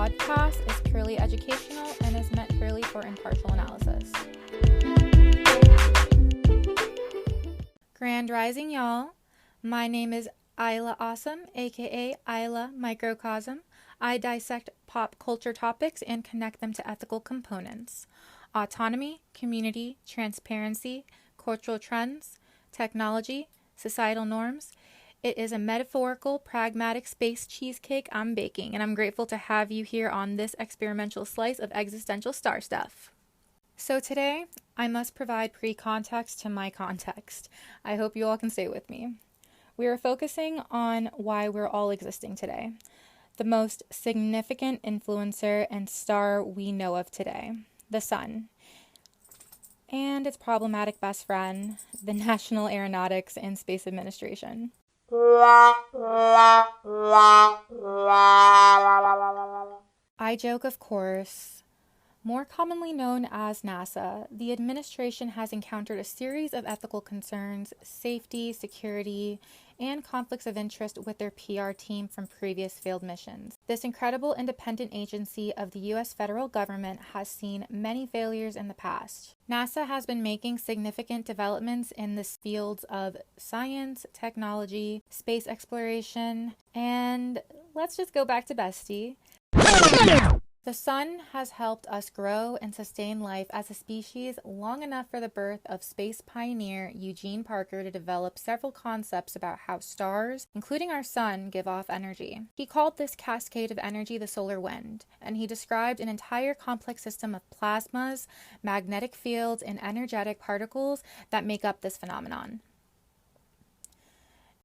podcast is purely educational and is meant purely for impartial analysis. Grand Rising, y'all. My name is Isla Awesome, aka Isla Microcosm. I dissect pop culture topics and connect them to ethical components. Autonomy, community, transparency, cultural trends, technology, societal norms. It is a metaphorical, pragmatic space cheesecake I'm baking, and I'm grateful to have you here on this experimental slice of existential star stuff. So today, I must provide pre-context to my context. I hope you all can stay with me. We are focusing on why we're all existing today. The most significant influencer and star we know of today, the sun. And its problematic best friend, the National Aeronautics and Space Administration. I joke, of course. More commonly known as NASA, the administration has encountered a series of ethical concerns, safety, security, and conflicts of interest with their PR team from previous failed missions. This incredible independent agency of the U.S. federal government has seen many failures in the past. NASA has been making significant developments in the fields of science, technology, space exploration, and let's just go back to Bestie. The sun has helped us grow and sustain life as a species long enough for the birth of space pioneer Eugene Parker to develop several concepts about how stars, including our sun, give off energy. He called this cascade of energy the solar wind, and he described an entire complex system of plasmas, magnetic fields, and energetic particles that make up this phenomenon.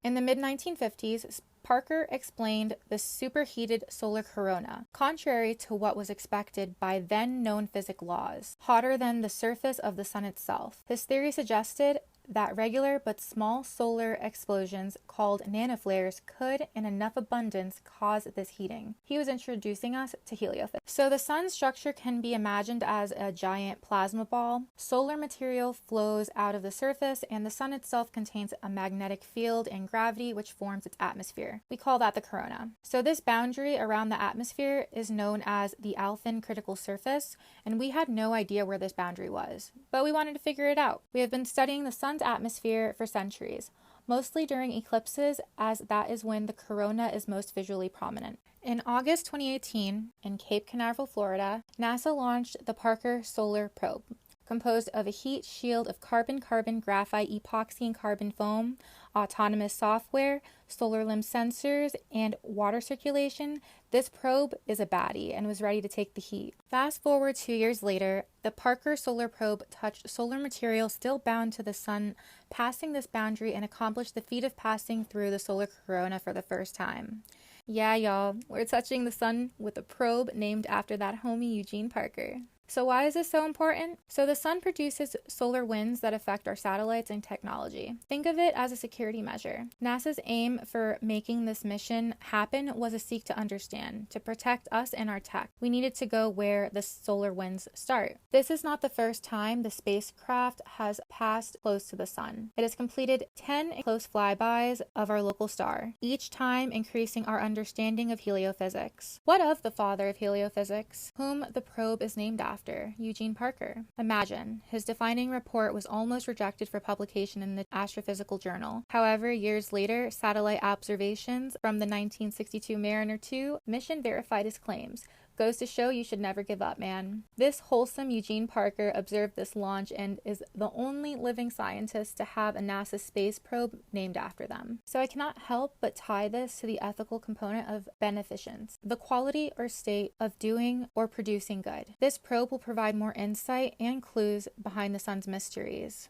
In the mid-1950s, Parker explained the superheated solar corona, contrary to what was expected by then-known physics laws, hotter than the surface of the sun itself. His theory suggested that regular but small solar explosions called nanoflares could, in enough abundance, cause this heating. He was introducing us to heliophysics. So the sun's structure can be imagined as a giant plasma ball. Solar material flows out of the surface, and the sun itself contains a magnetic field and gravity which forms its atmosphere. We call that the corona. So this boundary around the atmosphere is known as the Alfvén critical surface, and we had no idea where this boundary was, but we wanted to figure it out. We have been studying the sun's atmosphere for centuries, mostly during eclipses, as that is when the corona is most visually prominent. In August 2018, in Cape Canaveral, Florida, NASA launched the Parker Solar Probe, composed of a heat shield of carbon-carbon graphite epoxy and carbon foam, autonomous software, solar limb sensors, and water circulation. This probe is a baddie and was ready to take the heat. Fast forward 2 years later, the Parker Solar Probe touched solar material still bound to the sun, passing this boundary and accomplished the feat of passing through the solar corona for the first time. Yeah, y'all, we're touching the sun with a probe named after that homie Eugene Parker. So why is this so important? So the sun produces solar winds that affect our satellites and technology. Think of it as a security measure. NASA's aim for making this mission happen was to seek to understand, to protect us and our tech. We needed to go where the solar winds start. This is not the first time the spacecraft has passed close to the sun. It has completed 10 close flybys of our local star, each time increasing our understanding of heliophysics. What of the father of heliophysics, whom the probe is named after? Eugene Parker. Imagine, his defining report was almost rejected for publication in the Astrophysical Journal. However, years later, satellite observations from the 1962 Mariner 2 mission verified his claims. Goes to show you should never give up, man. This wholesome Eugene Parker observed this launch and is the only living scientist to have a NASA space probe named after them. So I cannot help but tie this to the ethical component of beneficence, the quality or state of doing or producing good. This probe will provide more insight and clues behind the sun's mysteries.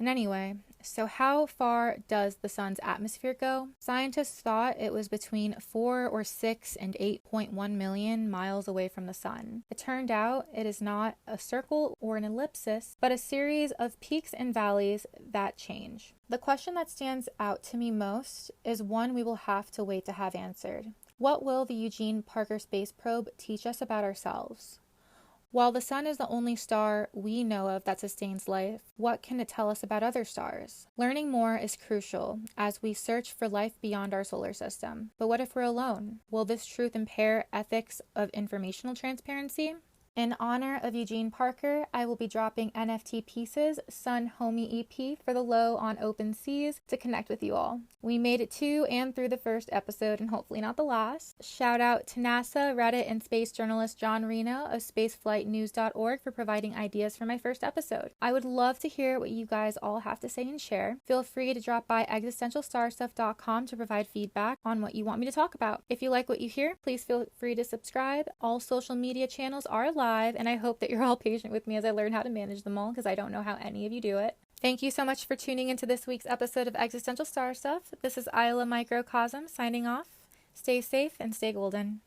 And anyway, so how far does the sun's atmosphere go? Scientists thought it was between 4 or 6 and 8.1 million miles away from the sun. It turned out it is not a circle or an ellipsis, but a series of peaks and valleys that change. The question that stands out to me most is one we will have to wait to have answered. What will the Eugene Parker Space Probe teach us about ourselves? While the sun is the only star we know of that sustains life, what can it tell us about other stars? Learning more is crucial as we search for life beyond our solar system. But what if we're alone? Will this truth impair ethics of informational transparency? In honor of Eugene Parker, I will be dropping NFT Pieces, Sun Homie EP for the low on open seas to connect with you all. We made it to and through the first episode and hopefully not the last. Shout out to NASA, Reddit, and space journalist John Reno of spaceflightnews.org for providing ideas for my first episode. I would love to hear what you guys all have to say and share. Feel free to drop by existentialstarstuff.com to provide feedback on what you want me to talk about. If you like what you hear, please feel free to subscribe. All social media channels are live, and I hope that you're all patient with me as I learn how to manage them all, because I don't know how any of you do it. Thank you so much for tuning into this week's episode of Existential Star Stuff. This is Isla Microcosm signing off. Stay safe and stay golden.